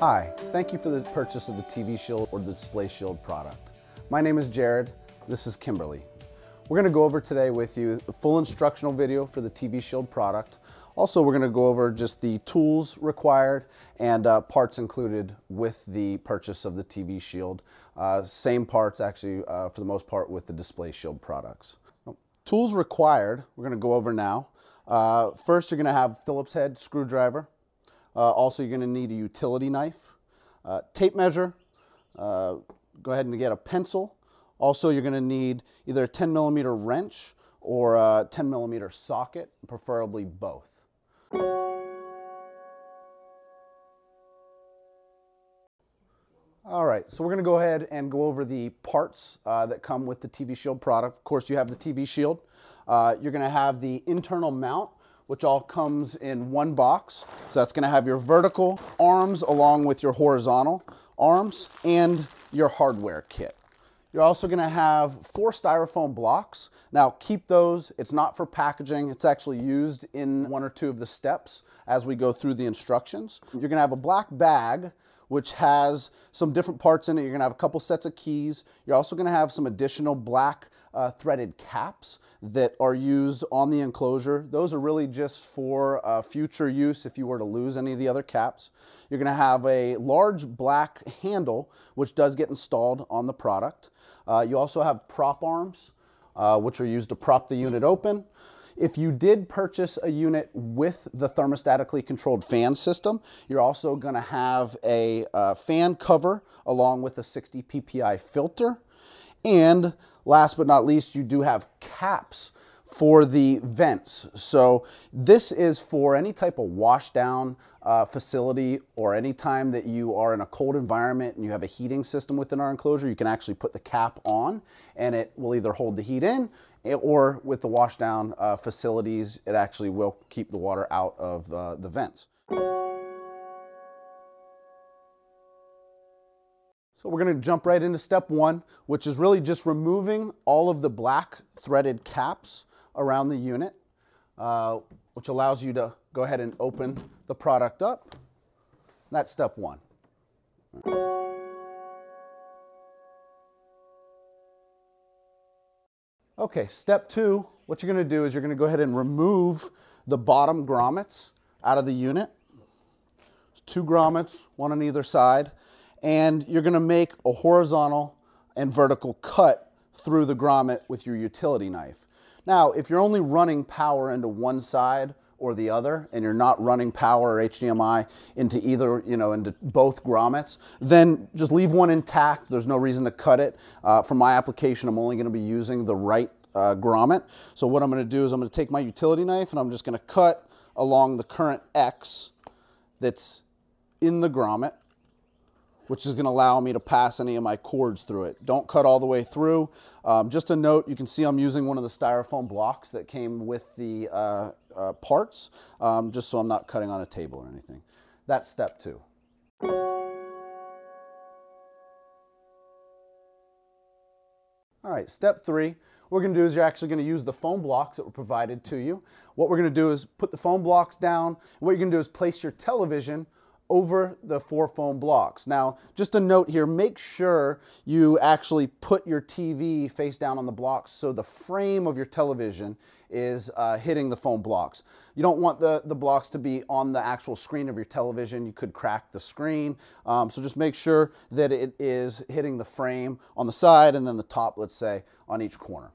Hi, thank you for the purchase of the TV Shield or the Display Shield product. My name is Jared, this is Kimberly. We're going to go over today with you the full instructional video for the TV Shield product. Also, we're going to go over just the tools required and parts included with the purchase of the TV Shield. Same parts actually for the most part with the Display Shield products. Tools required, we're going to go over now. First, you're going to have Phillips head screwdriver. Also, you're going to need a utility knife, tape measure, go ahead and get a pencil. Also, you're going to need either a 10mm wrench or a 10mm socket, preferably both. All right, so we're going to go ahead and go over the parts that come with the TV Shield product. Of course, you have the TV Shield. You're going to have the internal mount, which all comes in one box. So that's going to have your vertical arms along with your horizontal arms and your hardware kit. You're also going to have 4 styrofoam blocks. Now keep those, it's not for packaging, it's actually used in 1 or 2 of the steps as we go through the instructions. You're going to have a black bag which has some different parts in it. You're going to have a couple sets of keys. You're also going to have some additional black threaded caps that are used on the enclosure. Those are really just for future use if you were to lose any of the other caps. You're going to have a large black handle which does get installed on the product. You also have prop arms which are used to prop the unit open. If you did purchase a unit with the thermostatically controlled fan system, you're also going to have a fan cover along with a 60 PPI filter. And last but not least, you do have caps for the vents. So this is for any type of washdown facility, or any time that you are in a cold environment and you have a heating system within our enclosure, you can actually put the cap on and it will either hold the heat in, or with the washdown facilities, it actually will keep the water out of the vents. So we're going to jump right into step 1, which is really just removing all of the black threaded caps around the unit, which allows you to go ahead and open the product up. That's step 1. Okay, step 2, what you're going to do is you're going to go ahead and remove the bottom grommets out of the unit. There's 2 grommets, 1 on either side, and you're going to make a horizontal and vertical cut through the grommet with your utility knife. Now, if you're only running power into one side or the other, and you're not running power or HDMI into either, into both grommets, then just leave one intact. There's no reason to cut it. For my application, I'm only going to be using the right grommet. So what I'm going to do is I'm going to take my utility knife and I'm just going to cut along the current X that's in the grommet, which is going to allow me to pass any of my cords through it. Don't cut all the way through. Just a note, you can see I'm using one of the styrofoam blocks that came with the parts, just so I'm not cutting on a table or anything. That's step 2. All right, step 3, what we're going to do is you're actually going to use the foam blocks that were provided to you. What we're going to do is put the foam blocks down. What you're going to do is place your television over the 4 foam blocks. Now, just a note here, make sure you actually put your TV face down on the blocks so the frame of your television is hitting the foam blocks. You don't want the blocks to be on the actual screen of your television. You could crack the screen. So just make sure that it is hitting the frame on the side and then the top, let's say, on each corner.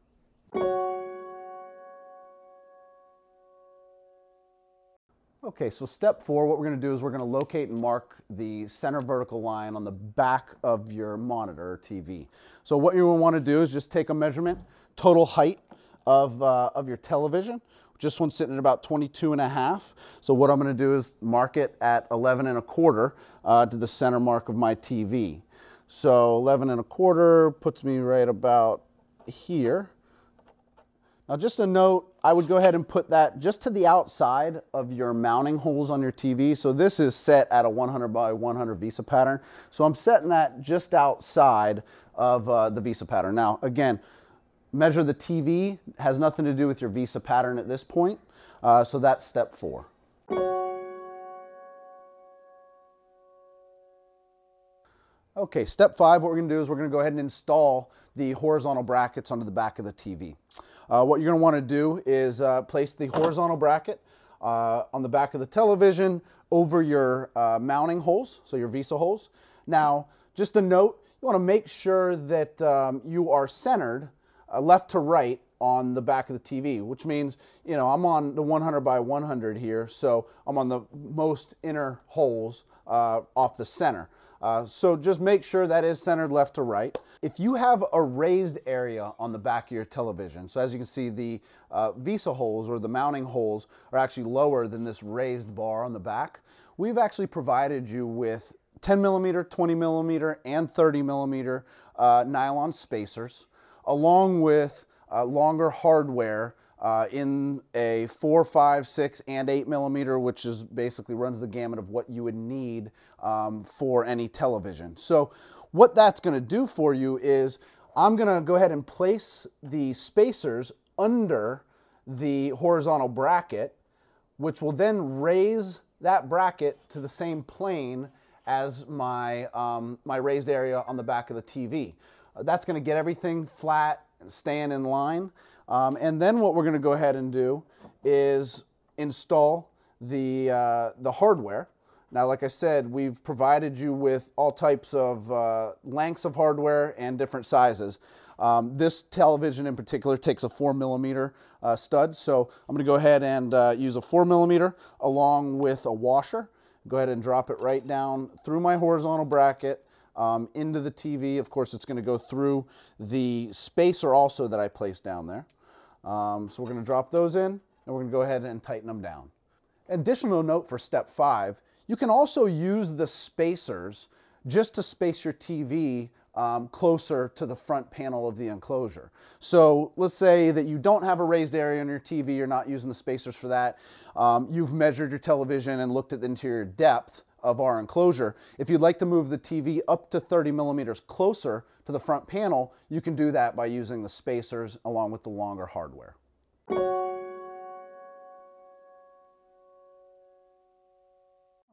Okay, so step 4, what we're going to do is we're going to locate and mark the center vertical line on the back of your monitor or TV. So what you want to do is just take a measurement, total height of your television. This one's sitting at about 22.5. So what I'm going to do is mark it at 11.25 to the center mark of my TV. So 11.25 puts me right about here. Now just a note, I would go ahead and put that just to the outside of your mounting holes on your TV. So this is set at a 100 by 100 VESA pattern. So I'm setting that just outside of the VESA pattern. Now again, measure the TV, has nothing to do with your VESA pattern at this point. So that's step 4. Okay, step 5, what we're going to do is we're going to go ahead and install the horizontal brackets onto the back of the TV. What you're going to want to do is place the horizontal bracket on the back of the television over your mounting holes, so your VISA holes. Now, just a note, you want to make sure that you are centered left to right on the back of the TV, which means, you know, I'm on the 100 by 100 here, so I'm on the most inner holes off the center. So just make sure that is centered left to right. If you have a raised area on the back of your television, so as you can see, the VISA holes or the mounting holes are actually lower than this raised bar on the back, we've actually provided you with 10 millimeter, 20 millimeter, and 30 millimeter nylon spacers, along with longer hardware in a 4, 5, 6, and 8 millimeter, which is basically runs the gamut of what you would need for any television. So what that's going to do for you is I'm going to go ahead and place the spacers under the horizontal bracket, which will then raise that bracket to the same plane as my, my raised area on the back of the TV. That's going to get everything flat and staying in line. And then what we're going to go ahead and do is install the hardware. Now, like I said, we've provided you with all types of lengths of hardware and different sizes. This television in particular takes a 4 millimeter stud, so I'm going to go ahead and use a 4 millimeter along with a washer. Go ahead and drop it right down through my horizontal bracket into the TV. Of course, it's going to go through the spacer also that I placed down there. So we're going to drop those in, and we're going to go ahead and tighten them down. Additional note for step 5, you can also use the spacers just to space your TV closer to the front panel of the enclosure. So let's say that you don't have a raised area on your TV, you're not using the spacers for that. You've measured your television and looked at the interior depth of our enclosure. If you'd like to move the TV up to 30 millimeters closer to the front panel, you can do that by using the spacers along with the longer hardware.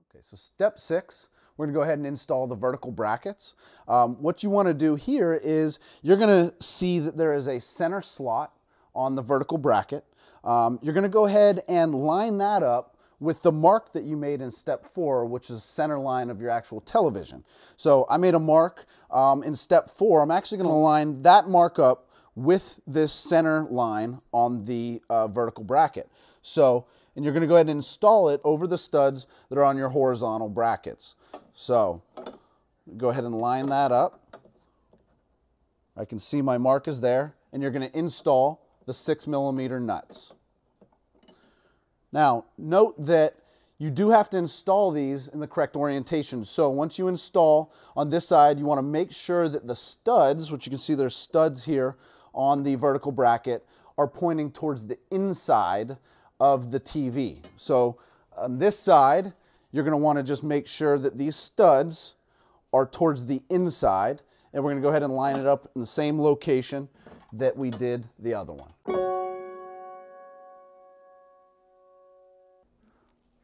Okay, so step 6, we're going to go ahead and install the vertical brackets. What you want to do here is you're going to see that there is a center slot on the vertical bracket. You're going to go ahead and line that up with the mark that you made in step 4, which is center line of your actual television. So I made a mark in step 4. I'm actually going to line that mark up with this center line on the vertical bracket. So, and you're going to go ahead and install it over the studs that are on your horizontal brackets. So go ahead and line that up. I can see my mark is there, and you're going to install the 6 millimeter nuts. Now, note that you do have to install these in the correct orientation. So once you install on this side, you want to make sure that the studs, which you can see there's studs here on the vertical bracket, are pointing towards the inside of the TV. So on this side, you're going to want to just make sure that these studs are towards the inside, and we're going to go ahead and line it up in the same location that we did the other one.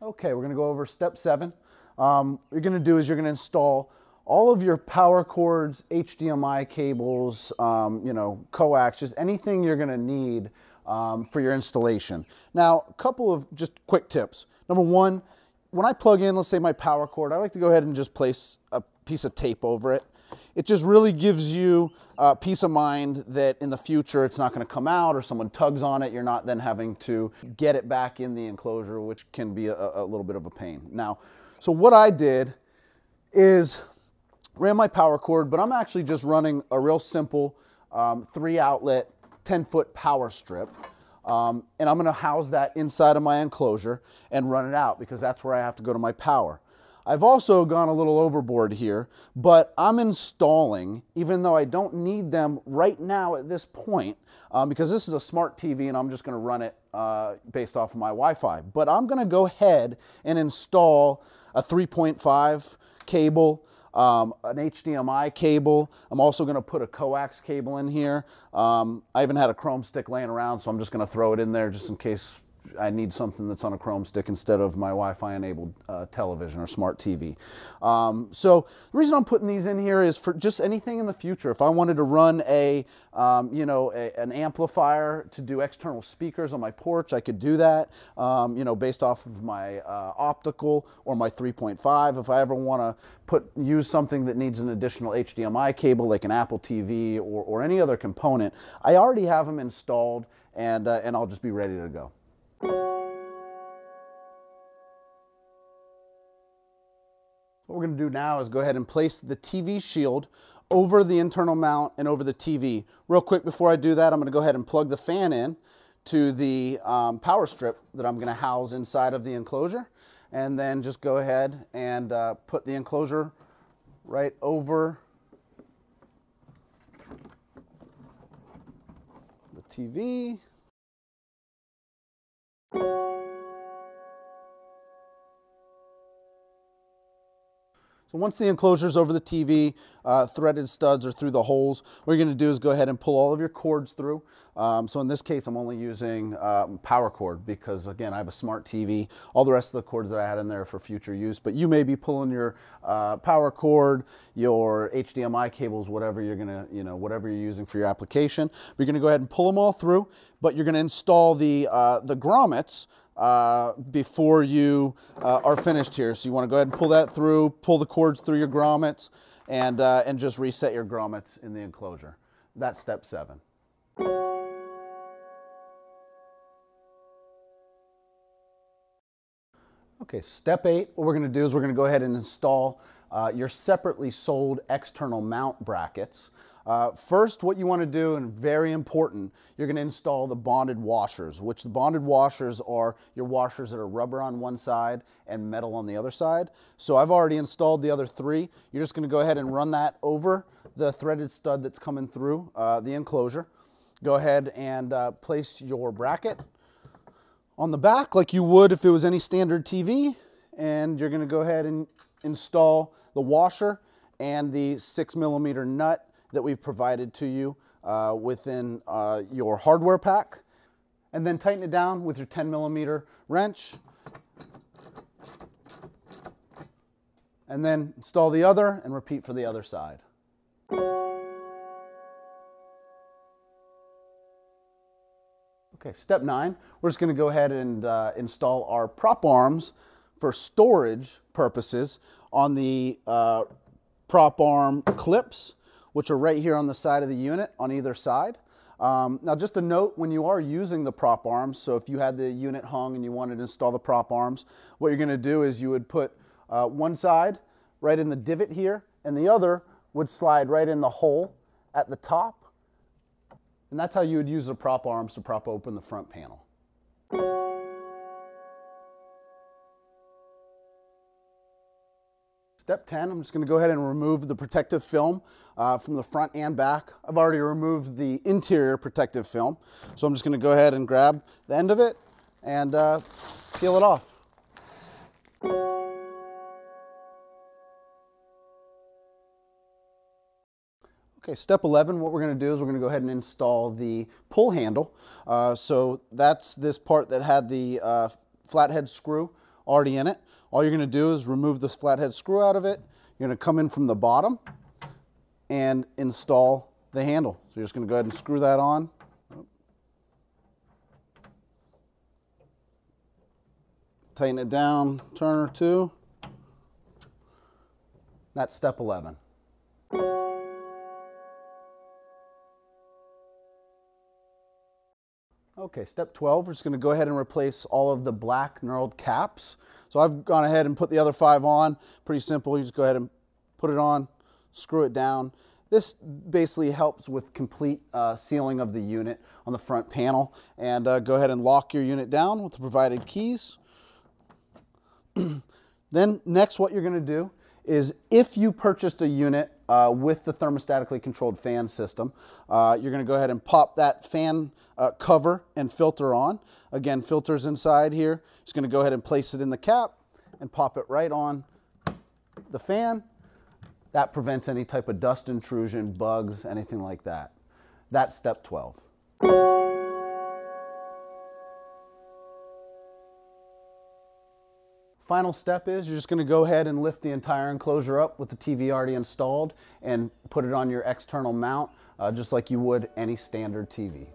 Okay, we're going to go over step 7. What you're going to do is you're going to install all of your power cords, HDMI cables, you know, coax, just anything you're going to need for your installation. Now, a couple of just quick tips. Number 1, when I plug in, let's say my power cord, I like to go ahead and just place a piece of tape over it. It just really gives you peace of mind that in the future it's not going to come out, or someone tugs on it, you're not then having to get it back in the enclosure, which can be a little bit of a pain. Now, so what I did is ran my power cord, but I'm actually just running a real simple 3-outlet 10-foot power strip. And I'm going to house that inside of my enclosure and run it out, because that's where I have to go to my power. I've also gone a little overboard here, but I'm installing, even though I don't need them right now at this point, because this is a smart TV and I'm just going to run it based off of my Wi-Fi. But I'm going to go ahead and install a 3.5 cable, an HDMI cable. I'm also going to put a coax cable in here. I even had a chrome stick laying around, so I'm just going to throw it in there just in case I need something that's on a Chrome stick instead of my Wi-Fi enabled television or smart TV. So the reason I'm putting these in here is for just anything in the future. If I wanted to run an amplifier to do external speakers on my porch, I could do that, based off of my optical or my 3.5. If I ever want to use something that needs an additional HDMI cable, like an Apple TV or any other component, I already have them installed, and I'll just be ready to go. What we're going to do now is go ahead and place the TV shield over the internal mount and over the TV. Real quick before I do that, I'm going to go ahead and plug the fan in to the power strip that I'm going to house inside of the enclosure, and then just go ahead and put the enclosure right over the TV. So once the enclosure is over the TV, threaded studs are through the holes, what you're going to do is go ahead and pull all of your cords through. So in this case, I'm only using power cord because, again, I have a smart TV. All the rest of the cords that I had in there are for future use, but you may be pulling your power cord, your HDMI cables, whatever you're going to, whatever you're using for your application. But you're going to go ahead and pull them all through, but you're going to install the grommets before you are finished here. So you want to go ahead and pull that through, pull the cords through your grommets, and just reset your grommets in the enclosure. That's step 7. Okay, step 8, what we're going to do is we're going to go ahead and install your separately sold external mount brackets. First, what you want to do, and very important, you're going to install the bonded washers, which the bonded washers are your washers that are rubber on one side and metal on the other side. So I've already installed the other 3. You're just going to go ahead and run that over the threaded stud that's coming through the enclosure. Go ahead and place your bracket on the back like you would if it was any standard TV, and you're going to go ahead and install the washer and the 6mm nut that we've provided to you within your hardware pack, and then tighten it down with your 10mm wrench, and then install the other and repeat for the other side. Okay, step 9, we're just going to go ahead and install our prop arms for storage purposes on the prop arm clips, which are right here on the side of the unit on either side. Now just a note, when you are using the prop arms, so if you had the unit hung and you wanted to install the prop arms, what you're going to do is you would put one side right in the divot here, and the other would slide right in the hole at the top. And that's how you would use the prop arms to prop open the front panel. Step 10, I'm just going to go ahead and remove the protective film from the front and back. I've already removed the interior protective film, so I'm just going to go ahead and grab the end of it and peel it off. Okay, step 11, what we're going to do is we're going to go ahead and install the pull handle. So that's this part that had the flathead screw already in it. All you're going to do is remove this flathead screw out of it. You're going to come in from the bottom and install the handle. So you're just going to go ahead and screw that on. Tighten it down, turn or two. That's step 11. Okay, step 12, we're just going to go ahead and replace all of the black knurled caps. So I've gone ahead and put the other 5 on. Pretty simple, you just go ahead and put it on, screw it down. This basically helps with complete sealing of the unit on the front panel. And go ahead and lock your unit down with the provided keys. Then next what you're going to do is, if you purchased a unit with the thermostatically controlled fan system, you're going to go ahead and pop that fan cover and filter on. Again, filter's inside here. Just going to go ahead and place it in the cap and pop it right on the fan. That prevents any type of dust intrusion, bugs, anything like that. That's step 12. Final step is you're just going to go ahead and lift the entire enclosure up with the TV already installed and put it on your external mount, just like you would any standard TV.